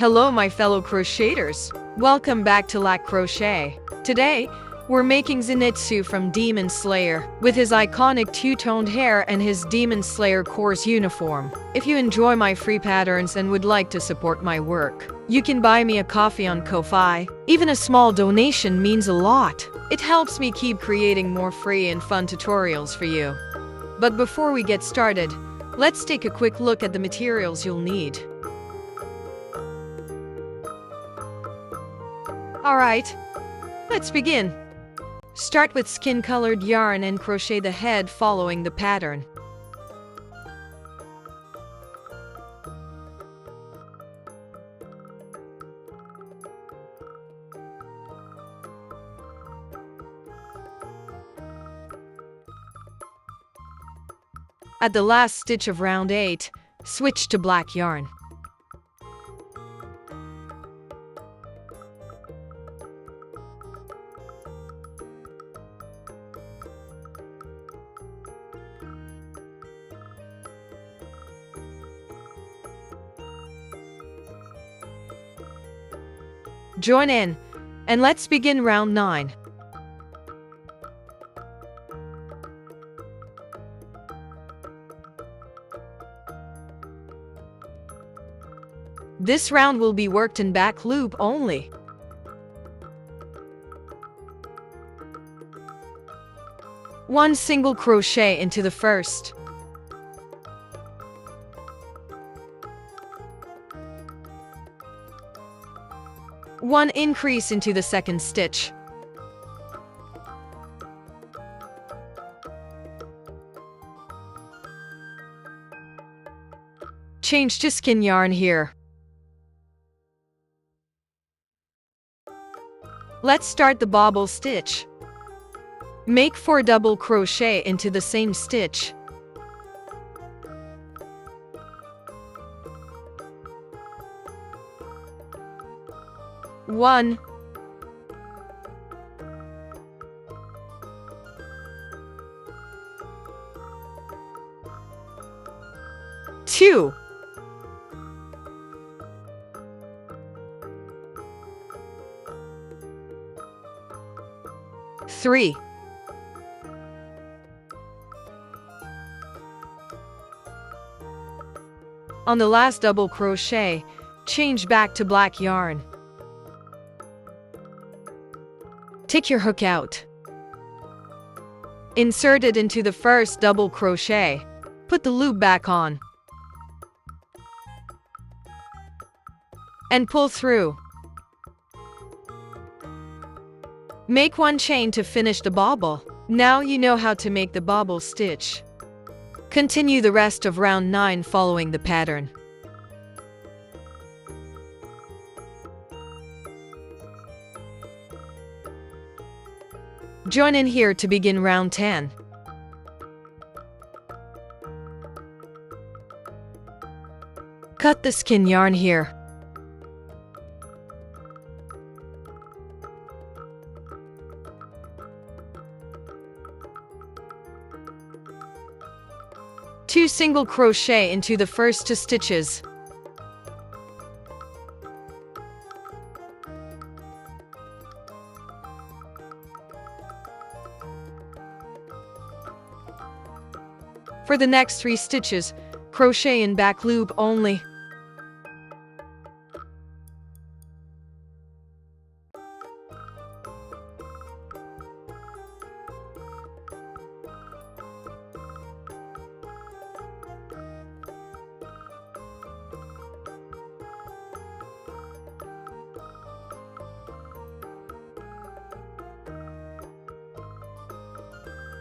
Hello my fellow crocheters! Welcome back to Lac Crochet. Today, we're making Zenitsu from Demon Slayer, with his iconic two-toned hair and his Demon Slayer course uniform. If you enjoy my free patterns and would like to support my work, you can buy me a coffee on Ko-fi. Even a small donation means a lot. It helps me keep creating more free and fun tutorials for you. But before we get started, let's take a quick look at the materials you'll need. Alright, let's begin. Start with skin-colored yarn and crochet the head following the pattern. At the last stitch of round 8, switch to black yarn. Join in, and let's begin round 9. This round will be worked in back loop only. One single crochet into the first. One increase into the second stitch. Change to skin yarn here. Let's start the bobble stitch. Make 4 double crochet into the same stitch. One, two, three, on the last double crochet, change back to black yarn. Take your hook out. Insert it into the first double crochet. Put the loop back on. And pull through. Make 1 chain to finish the bobble. Now you know how to make the bobble stitch. Continue the rest of round 9 following the pattern. Join in here to begin round 10. Cut the skin yarn here. Two single crochet into the first 2 stitches. For the next 3 stitches, crochet in back loop only.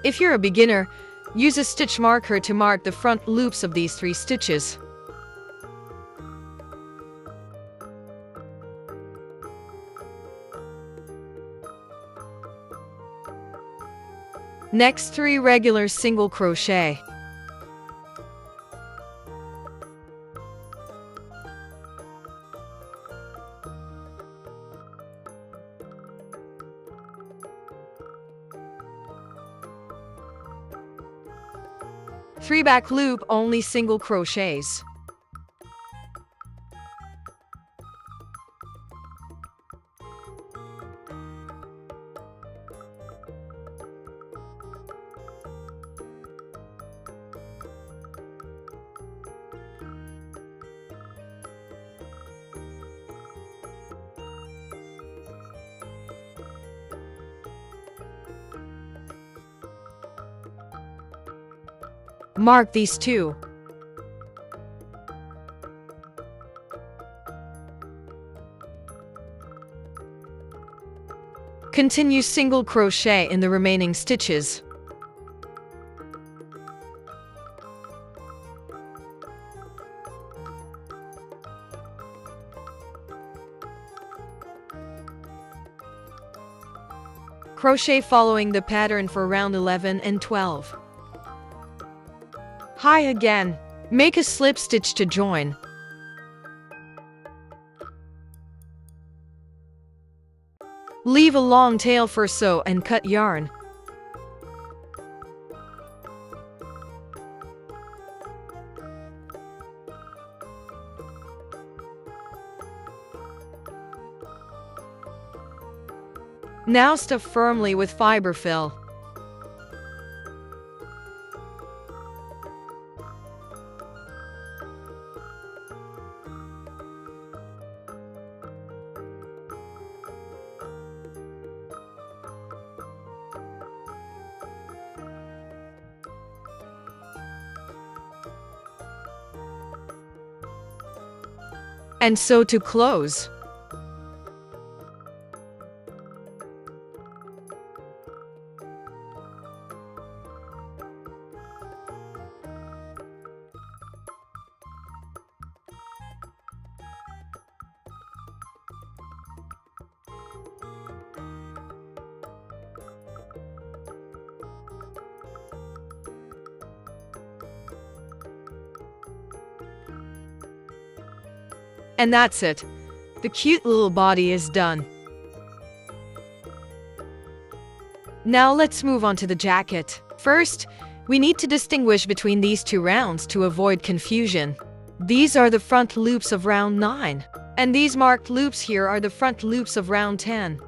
If you're a beginner, use a stitch marker to mark the front loops of these 3 stitches. Next 3 regular single crochet. Three back loop only single crochets. Mark these two. Continue single crochet in the remaining stitches. Crochet following the pattern for round 11 and 12. High again. Make a slip stitch to join. Leave a long tail for sew and cut yarn. Now stuff firmly with fiber fill. And sew to close. And that's it. The cute little body is done. Now let's move on to the jacket. First, we need to distinguish between these two rounds to avoid confusion. These are the front loops of round 9, and these marked loops here are the front loops of round 10.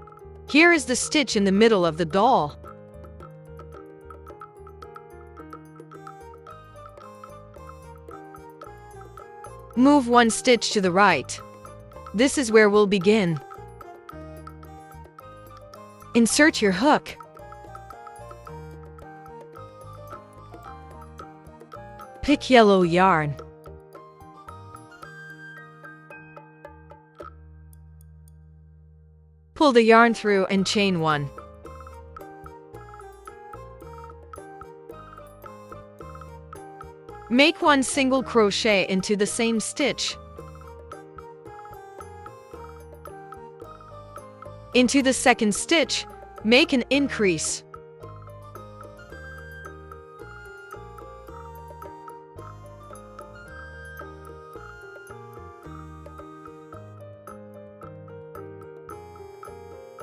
Here is the stitch in the middle of the doll. Move one stitch to the right. This is where we'll begin. Insert your hook. Pick yellow yarn. Pull the yarn through and chain 1. Make 1 single crochet into the same stitch. Into the second stitch, make an increase.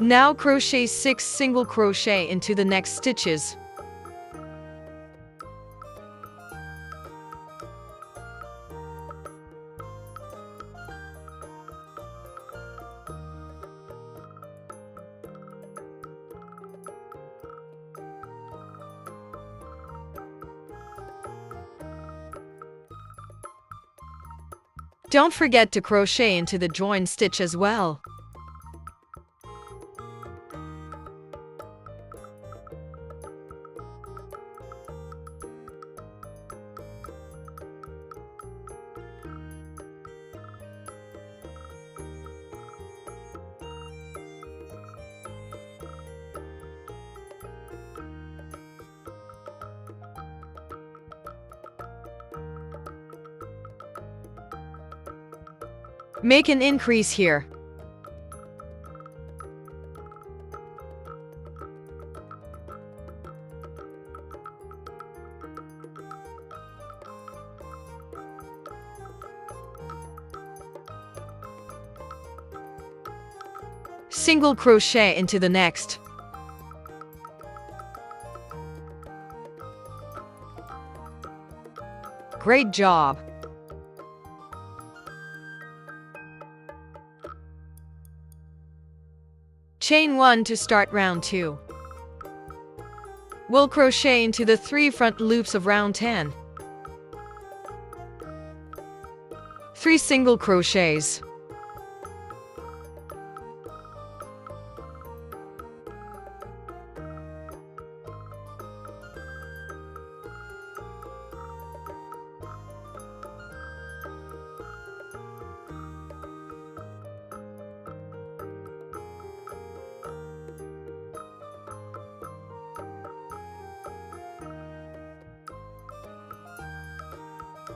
Now crochet 6 single crochet into the next stitches. Don't forget to crochet into the join stitch as well. Make an increase here. Single crochet into the next. Great job! Chain 1 to start round 2. We'll crochet into the 3 front loops of round 10. 3 single crochets.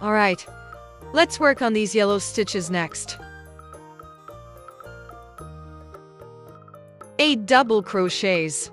Alright, let's work on these yellow stitches next. 8 double crochets.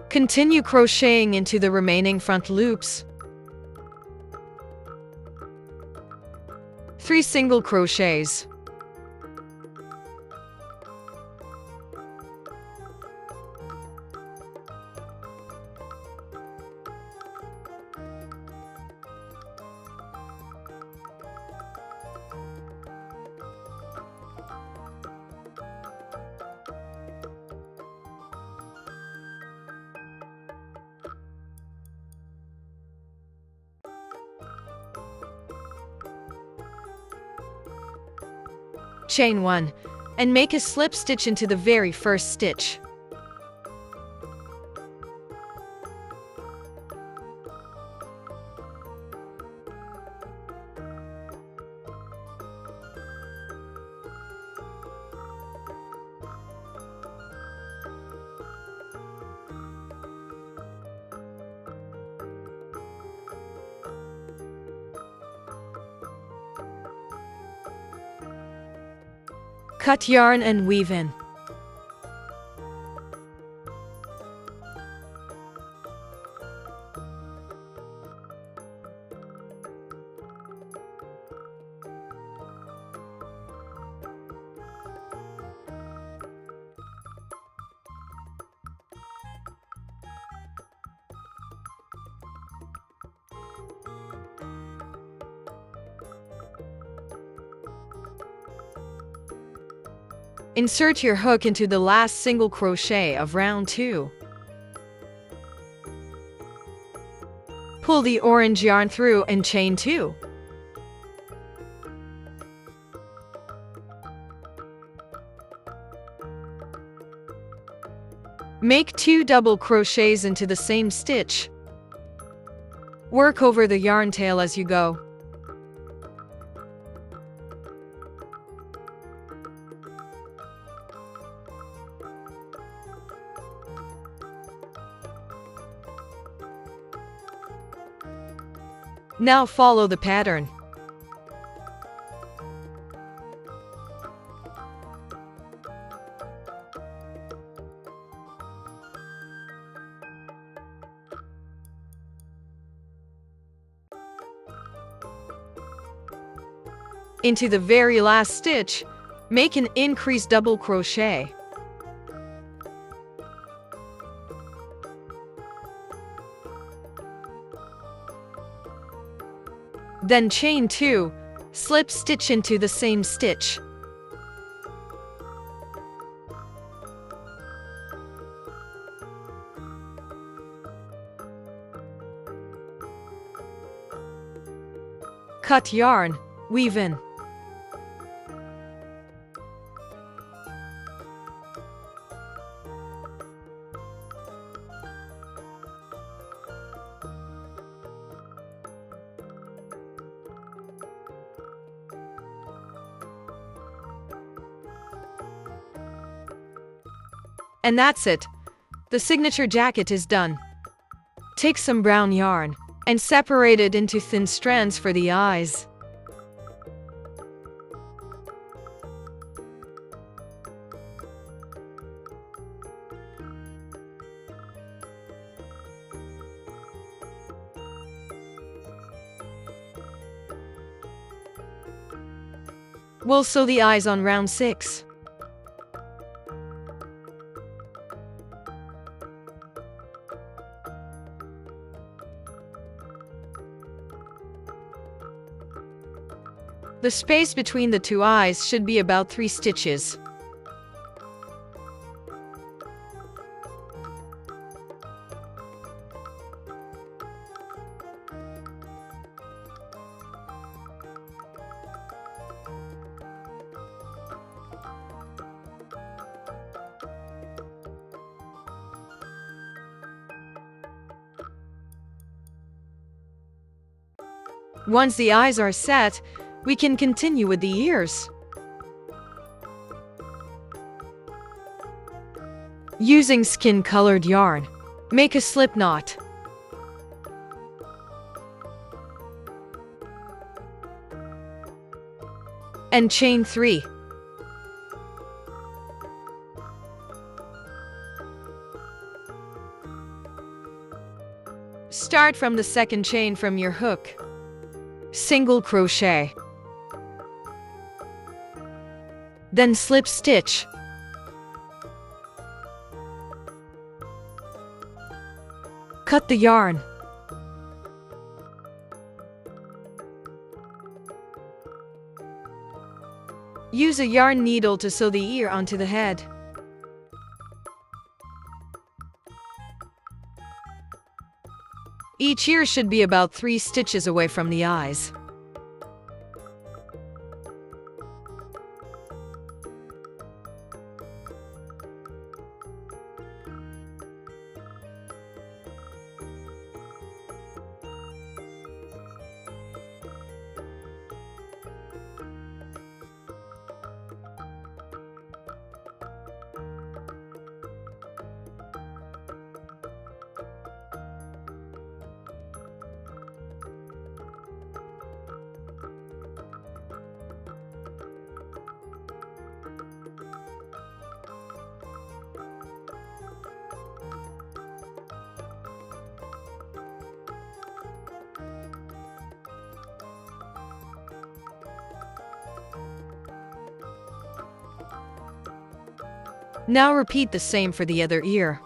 Continue crocheting into the remaining front loops. 3 single crochets. Chain 1, and make a slip stitch into the very first stitch. Cut yarn and weave in. Insert your hook into the last single crochet of round 2. Pull the orange yarn through and chain 2. Make 2 double crochets into the same stitch. Work over the yarn tail as you go. Now follow the pattern. Into the very last stitch, make an increased double crochet. Then chain 2, slip stitch into the same stitch. Cut yarn, weave in. And that's it. The signature jacket is done. Take some brown yarn and separate it into thin strands for the eyes. We'll sew the eyes on round 6. The space between the 2 eyes should be about 3 stitches. Once the eyes are set, we can continue with the ears. Using skin-colored yarn, make a slip knot. And chain 3. Start from the second chain from your hook. Single crochet. Then slip stitch. Cut the yarn. Use a yarn needle to sew the ear onto the head. Each ear should be about 3 stitches away from the eyes. Now repeat the same for the other ear.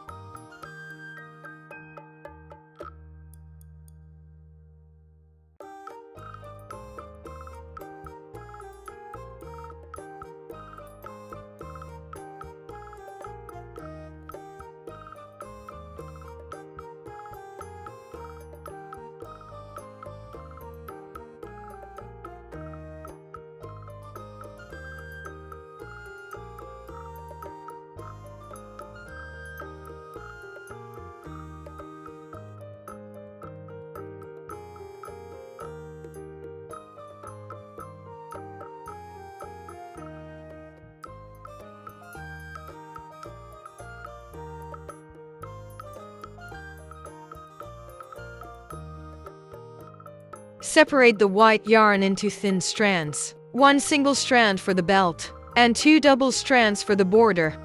Separate the white yarn into thin strands. 1 single strand for the belt, and 2 double strands for the border.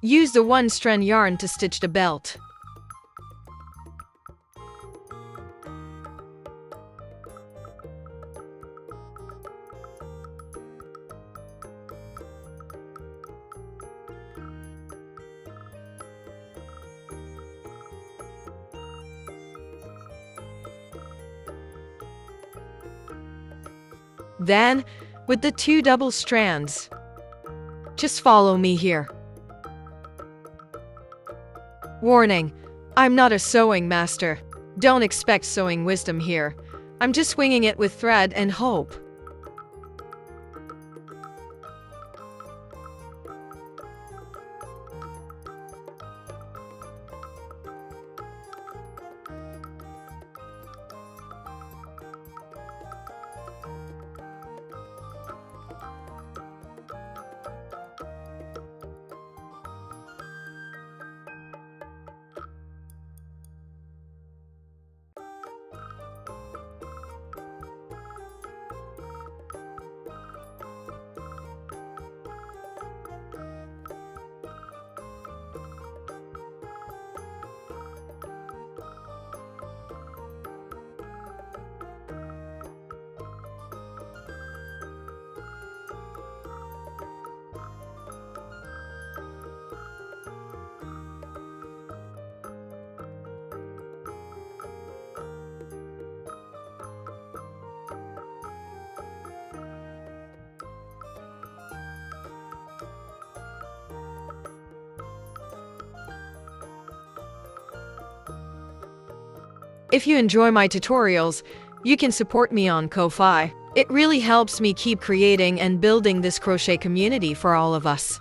Use the 1 strand yarn to stitch the belt. Then, with the 2 double strands, just follow me here. Warning, I'm not a sewing master. Don't expect sewing wisdom here. I'm just winging it with thread and hope. If you enjoy my tutorials, you can support me on Ko-fi. It really helps me keep creating and building this crochet community for all of us.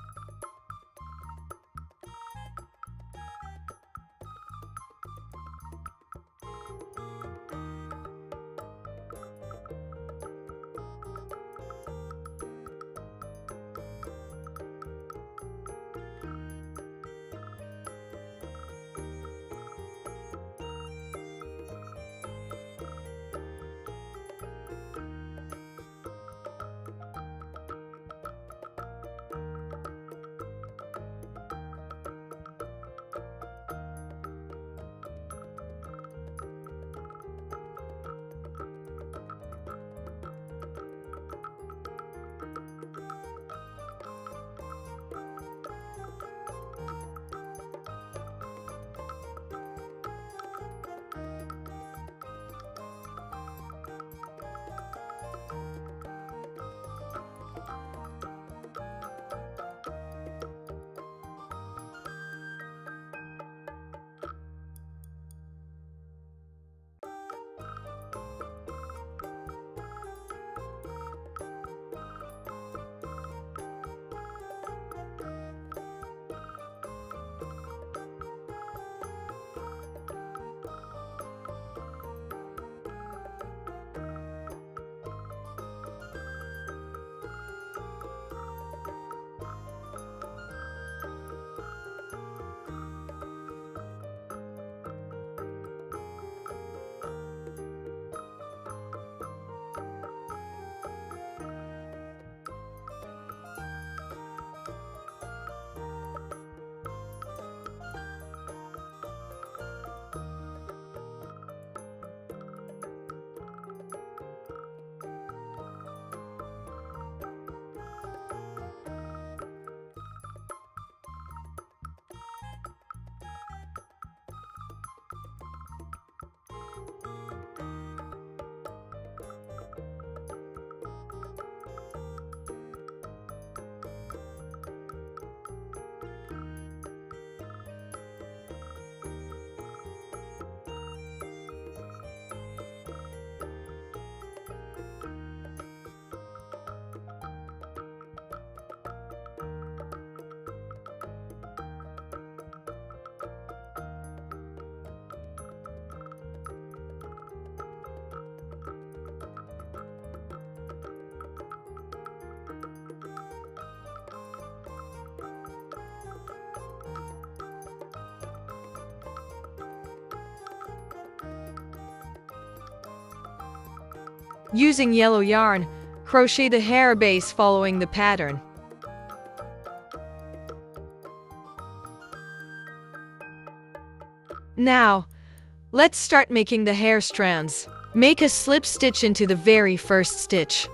Using yellow yarn, crochet the hair base following the pattern. Now, let's start making the hair strands. Make a slip stitch into the very first stitch.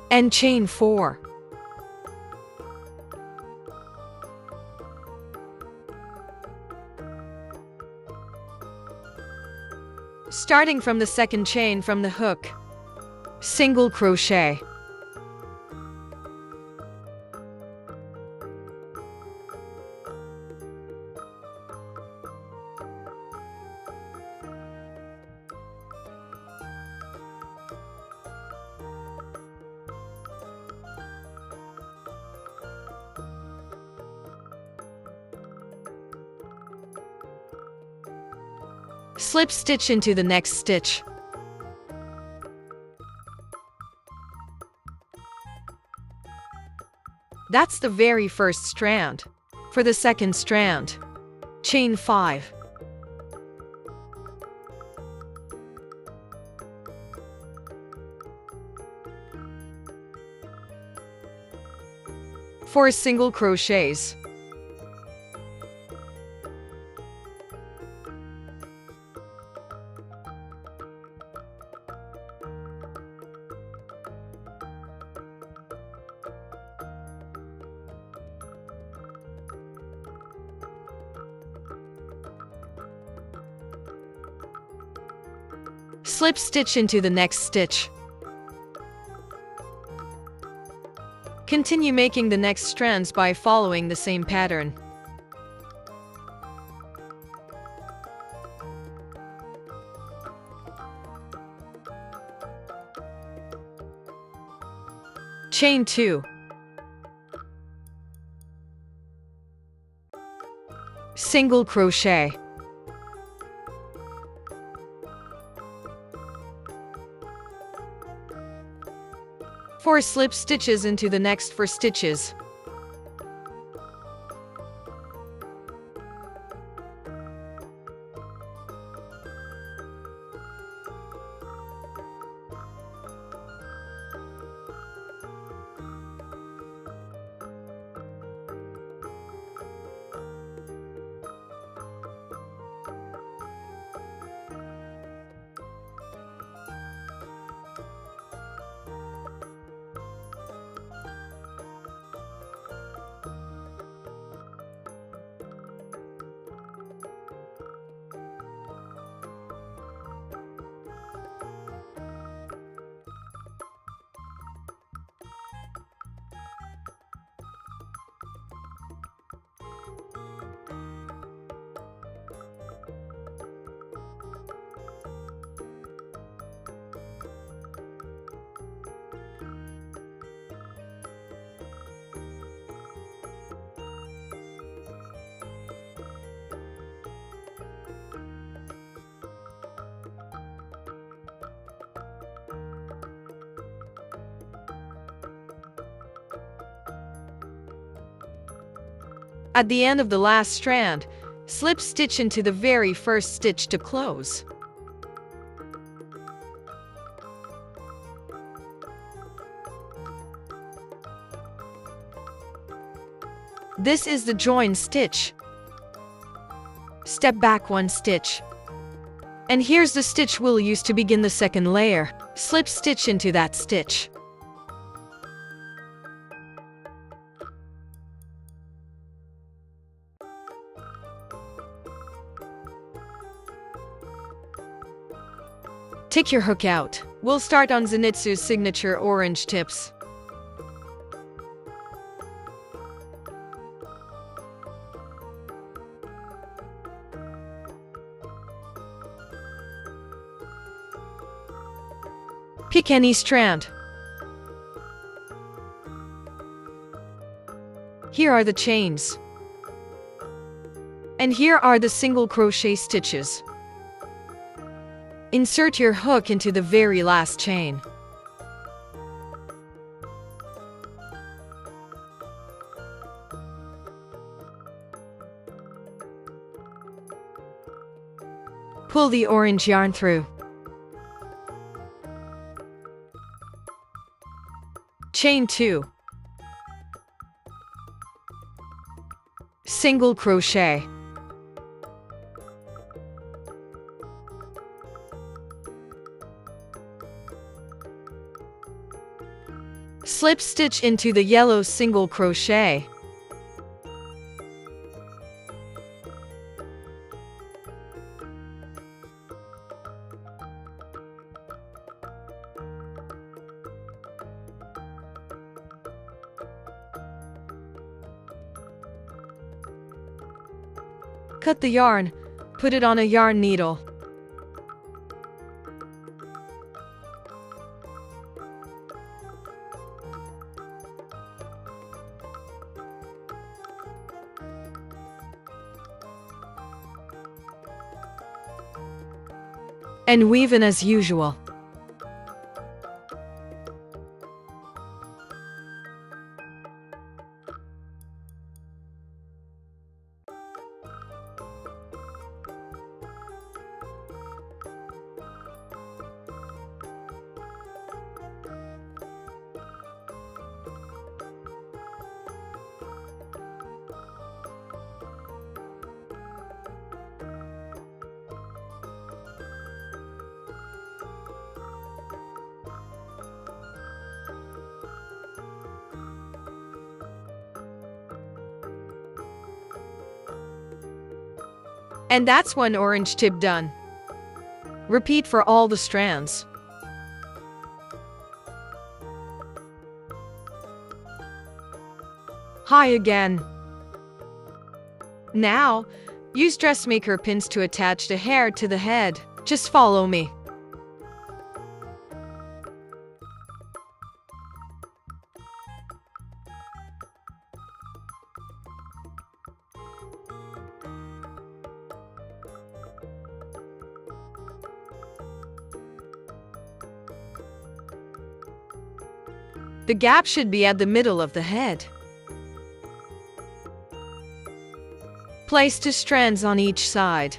And chain 4. Starting from the second chain from the hook, single crochet. Slip stitch into the next stitch. That's the very first strand. For the second strand, chain 5. Four single crochets. Slip stitch into the next stitch. Continue making the next strands by following the same pattern. Chain 2. Single crochet. Four slip stitches into the next 4 stitches. At the end of the last strand, slip stitch into the very first stitch to close. This is the join stitch. Step back 1 stitch. And here's the stitch we'll use to begin the second layer. Slip stitch into that stitch. Take your hook out. We'll start on Zenitsu's signature orange tips. Pick any strand. Here are the chains. And here are the single crochet stitches. Insert your hook into the very last chain. Pull the orange yarn through. Chain 2. Single crochet. Slip stitch into the yellow single crochet. Cut the yarn, put it on a yarn needle. And weave in as usual. And that's one orange tip done. Repeat for all the strands. Hi again. Now, use dressmaker pins to attach the hair to the head. Just follow me. The gap should be at the middle of the head. Place 2 strands on each side.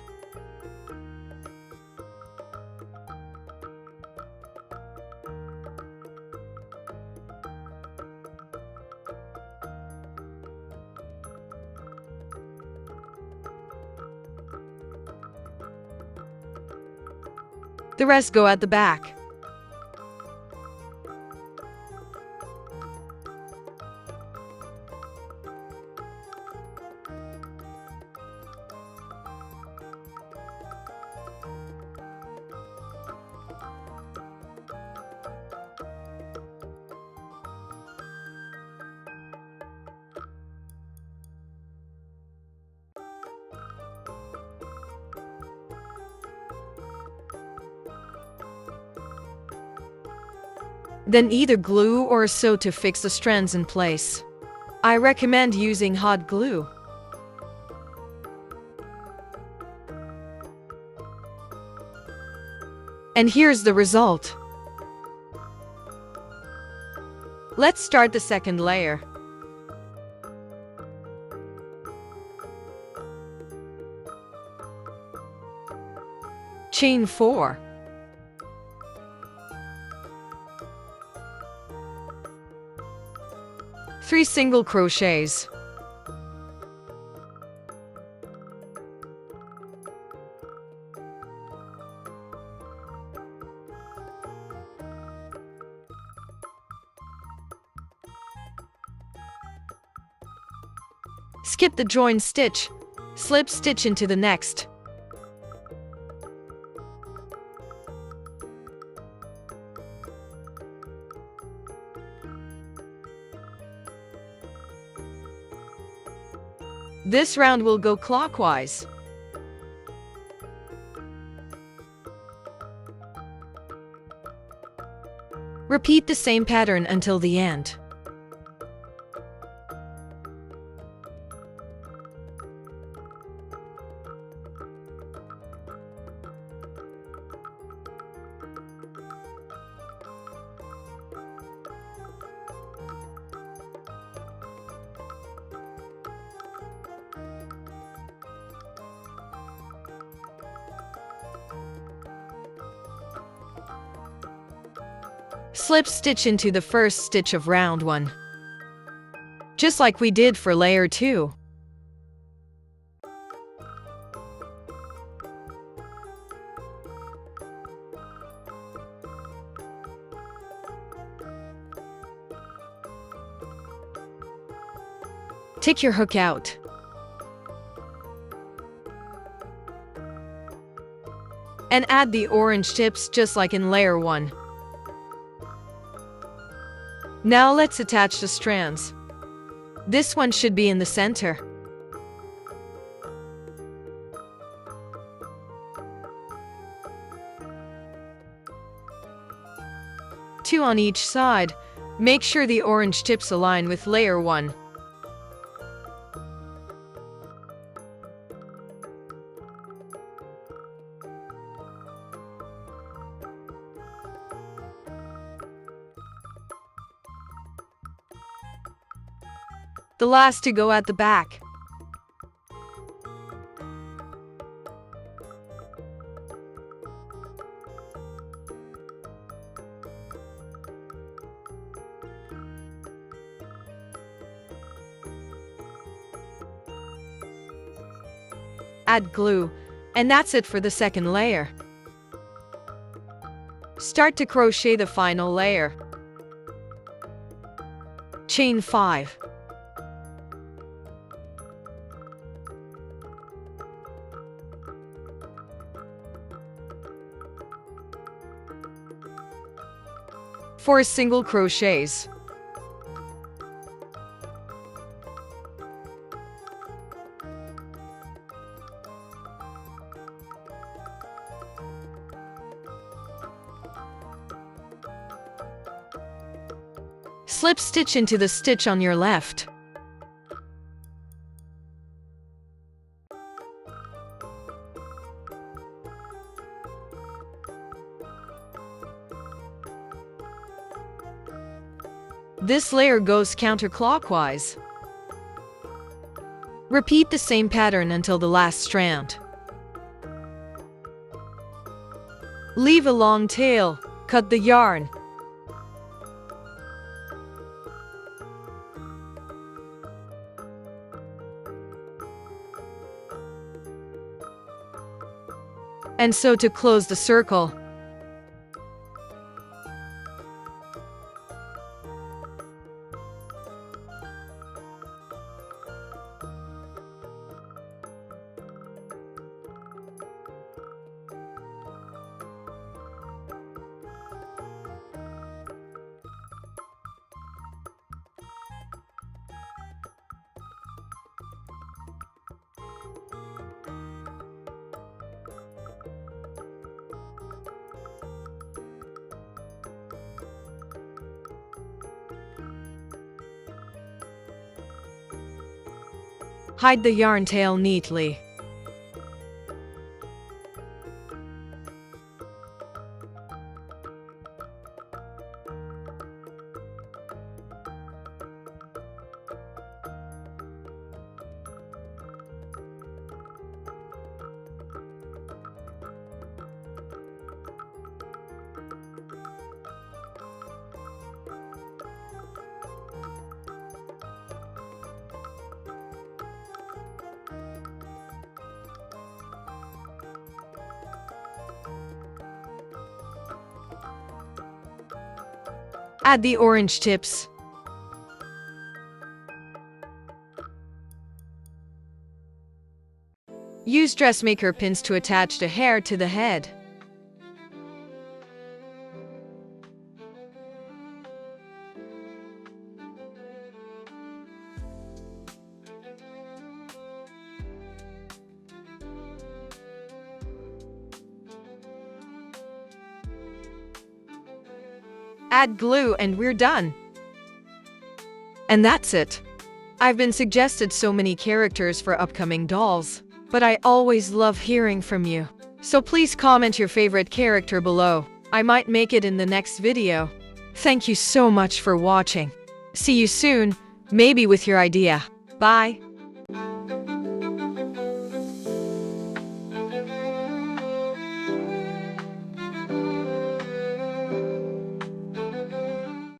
The rest go at the back. Then either glue or sew to fix the strands in place. I recommend using hot glue. And here's the result. Let's start the second layer. Chain 4. Three single crochets. Skip the join stitch. Slip stitch into the next. This round will go clockwise. Repeat the same pattern until the end. Slip stitch into the first stitch of round 1. Just like we did for layer 2. Take your hook out. And add the orange tips just like in layer 1. Now let's attach the strands. This one should be in the center. Two on each side. Make sure the orange tips align with layer 1. The last to go at the back. Add glue, and that's it for the second layer. Start to crochet the final layer. Chain 5. Four single crochets. Slip stitch into the stitch on your left. This layer goes counterclockwise. Repeat the same pattern until the last strand. Leave a long tail. Cut the yarn. And sew to close the circle. Hide the yarn tail neatly. Add the orange tips. Use dressmaker pins to attach the hair to the head. Add glue and we're done. And that's it. I've been suggested so many characters for upcoming dolls, but I always love hearing from you. So please comment your favorite character below. I might make it in the next video. Thank you so much for watching. See you soon, maybe with your idea. Bye.